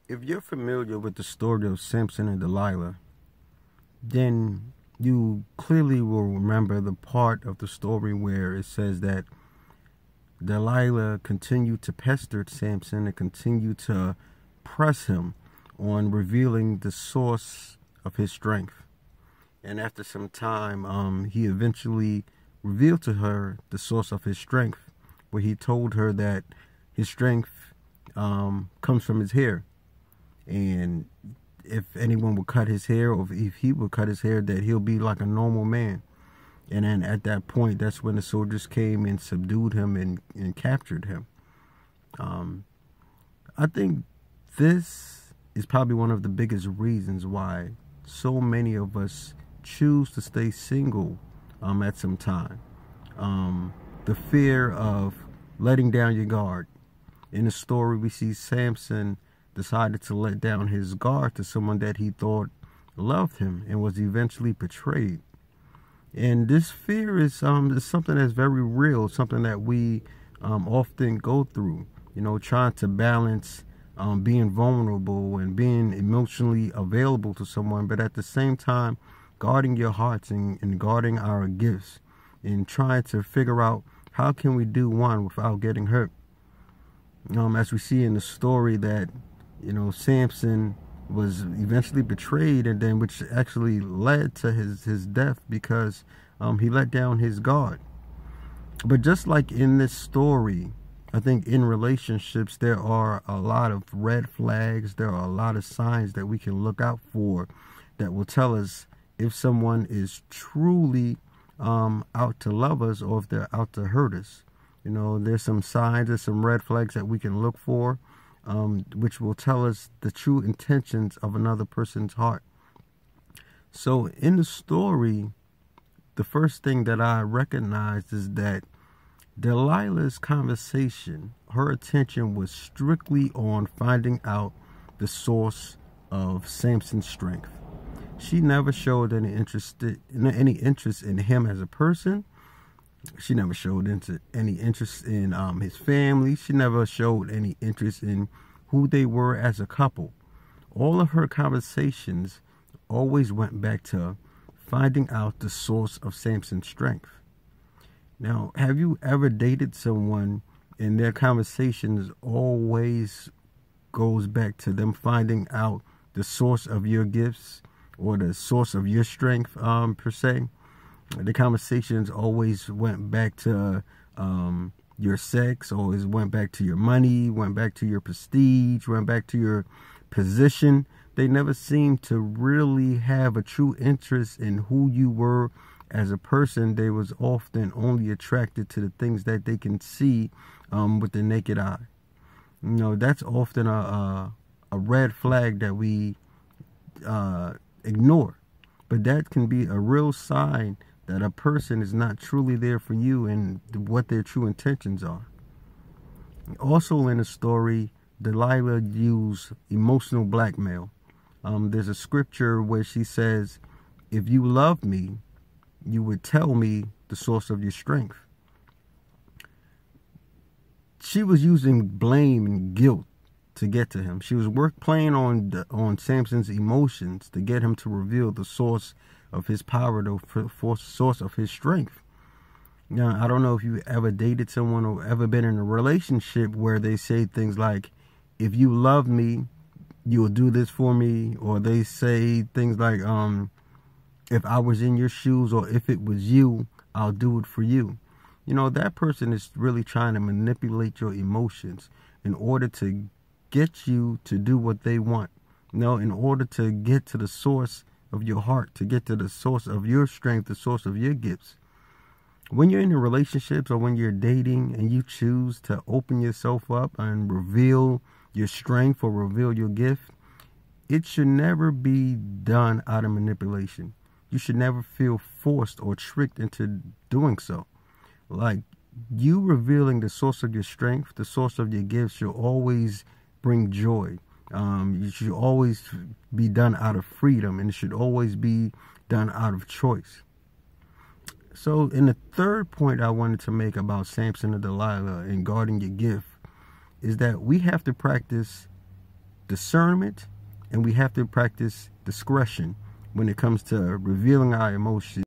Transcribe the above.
If you're familiar with the story of Samson and Delilah, then you clearly will remember the part of the story where it says that Delilah continued to pester Samson and continued to press him on revealing the source of his strength. And after some time, he eventually revealed to her the source of his strength, where he told her that his strength comes from his hair. And if anyone would cut his hair, or if he would cut his hair, that he'll be like a normal man. And then at that point, that's when the soldiers came and subdued him and captured him. I think this is probably one of the biggest reasons why so many of us choose to stay single at some time. The fear of letting down your guard. In the story, we see Samson decided to let down his guard to someone that he thought loved him and was eventually betrayed. And this fear is something that's very real, something that we often go through, trying to balance being vulnerable and being emotionally available to someone, but at the same time guarding your hearts and guarding our gifts and trying to figure out how can we do one without getting hurt. As we see in the story that Samson was eventually betrayed, and then which actually led to his death because he let down his guard. But just like in this story, I think in relationships there are a lot of red flags. There are a lot of signs that we can look out for that will tell us if someone is truly out to love us or if they're out to hurt us. There's some signs, there's some red flags that we can look for, which will tell us the true intentions of another person's heart. So in the story, the first thing that I recognized is that Delilah's conversation, her attention was strictly on finding out the source of Samson's strength. She never showed any interest in him as a person. She never showed any interest in his family. She never showed any interest in who they were as a couple. All of her conversations always went back to finding out the source of Samson's strength. Now, have you ever dated someone and their conversations always goes back to them finding out the source of your gifts or the source of your strength, per se? The conversations always went back to your sex, always went back to your money, went back to your prestige, went back to your position. They never seemed to really have a true interest in who you were as a person. They was often only attracted to the things that they can see with the naked eye. That's often a red flag that we ignore. But that can be a real sign that a person is not truly there for you and what their true intentions are. Also in the story, Delilah used emotional blackmail. There's a scripture where she says, if you love me, you would tell me the source of your strength. She was using blame and guilt to get to him. She was playing on Samson's emotions to get him to reveal the source of his power, the source of his strength. Now, I don't know if you ever dated someone or ever been in a relationship where they say things like, if you love me, you'll do this for me. Or they say things like, if I was in your shoes, or if it was you, I'll do it for you. That person is really trying to manipulate your emotions in order to get you to do what they want. In order to get to the source of your heart, to get to the source of your strength, the source of your gifts. When you're in a relationships or when you're dating and you choose to open yourself up and reveal your strength or reveal your gift, it should never be done out of manipulation. You should never feel forced or tricked into doing so. Like, you revealing the source of your strength, the source of your gifts should always bring joy. It should always be done out of freedom, and it should always be done out of choice. So in the third point I wanted to make about Samson and Delilah and guarding your gift is that we have to practice discernment, and we have to practice discretion when it comes to revealing our emotions